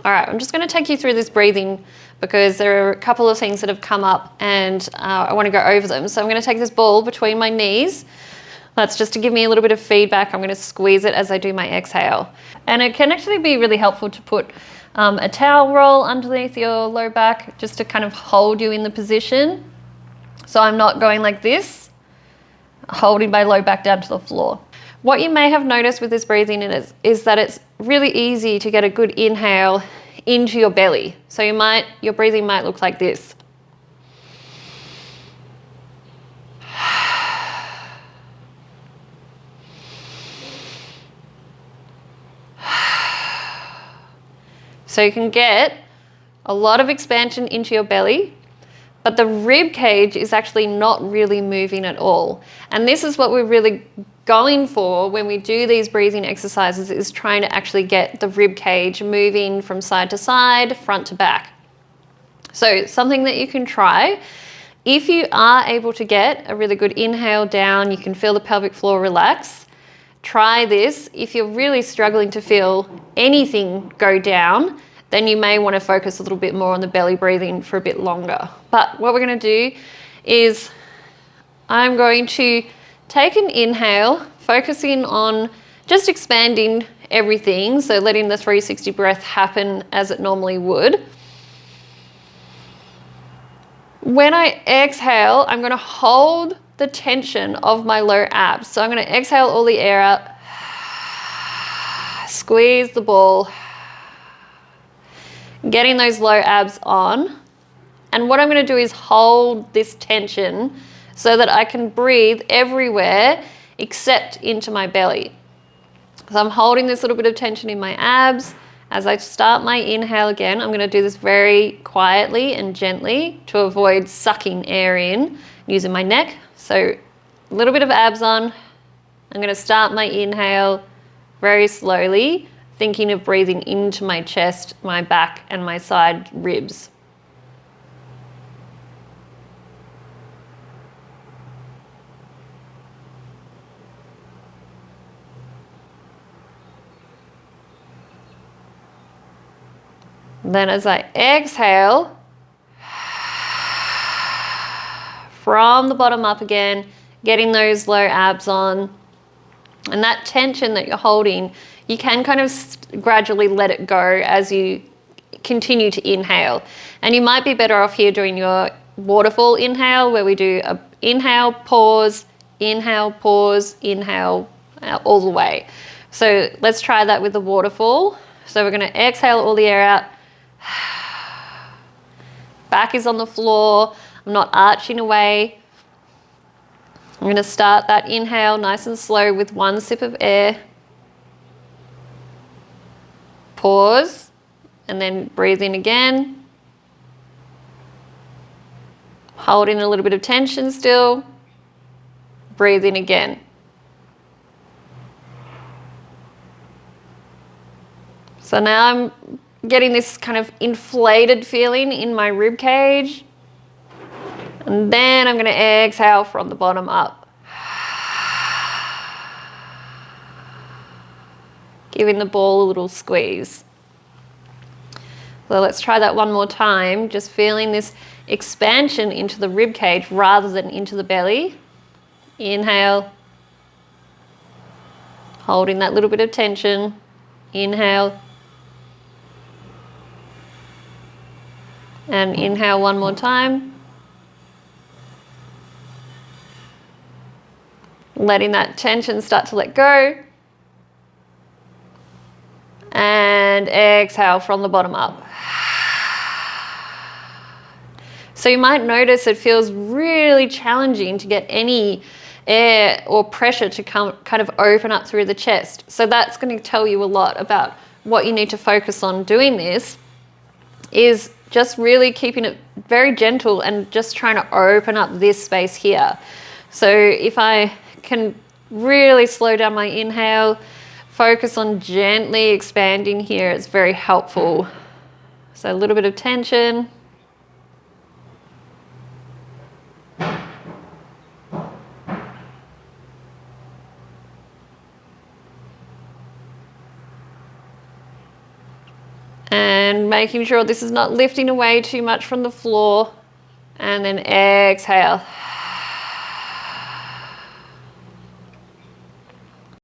All right, I'm just going to take you through this breathing because there are a couple of things that have come up and I want to go over them. So I'm going to take this ball between my knees. That's just to give me a little bit of feedback. I'm going to squeeze it as I do my exhale. And it can actually be really helpful to put a towel roll underneath your low back just to kind of hold you in the position. So I'm not going like this, holding my low back down to the floor. What you may have noticed with this breathing is that it's really easy to get a good inhale into your belly. So your breathing might look like this. So you can get a lot of expansion into your belly, but the rib cage is actually not really moving at all. And this is what we're really going for when we do these breathing exercises, is trying to actually get the rib cage moving from side to side, front to back. So something that you can try, if you are able to get a really good inhale down, you can feel the pelvic floor relax. Try this. If you're really struggling to feel anything go down, then you may want to focus a little bit more on the belly breathing for a bit longer. But what we're going to do is I'm going to take an inhale, focusing on just expanding everything, so letting the 360 breath happen as it normally would. When I exhale, I'm going to hold the tension of my lower abs. So I'm going to exhale all the air out, squeeze the ball, getting those low abs on. And what I'm going to do is hold this tension so that I can breathe everywhere except into my belly. So I'm holding this little bit of tension in my abs. As I start my inhale again, I'm going to do this very quietly and gently to avoid sucking air in using my neck. So a little bit of abs on. I'm going to start my inhale very slowly, thinking of breathing into my chest, my back, and my side ribs. Then as I exhale, from the bottom up again, getting those low abs on. And that tension that you're holding, you can kind of gradually let it go as you continue to inhale. And you might be better off here doing your waterfall inhale, where we do a inhale, pause, inhale, all the way. So let's try that with the waterfall. So we're going to exhale all the air out. Back is on the floor. I'm not arching away. I'm going to start that inhale nice and slow with one sip of air. Pause, and then breathe in again. Holding a little bit of tension still. Breathe in again. So now I'm getting this kind of inflated feeling in my rib cage. And then I'm going to exhale from the bottom up. Giving the ball a little squeeze. So let's try that one more time. Just feeling this expansion into the rib cage rather than into the belly. Inhale. Holding that little bit of tension. Inhale. And inhale one more time. Letting that tension start to let go. And exhale from the bottom up. So you might notice it feels really challenging to get any air or pressure to kind of open up through the chest. So that's going to tell you a lot about what you need to focus on doing this, is just really keeping it very gentle and just trying to open up this space here. So if I can really slow down my inhale, focus on gently expanding here, it's very helpful. So a little bit of tension. And making sure this is not lifting away too much from the floor. And then exhale.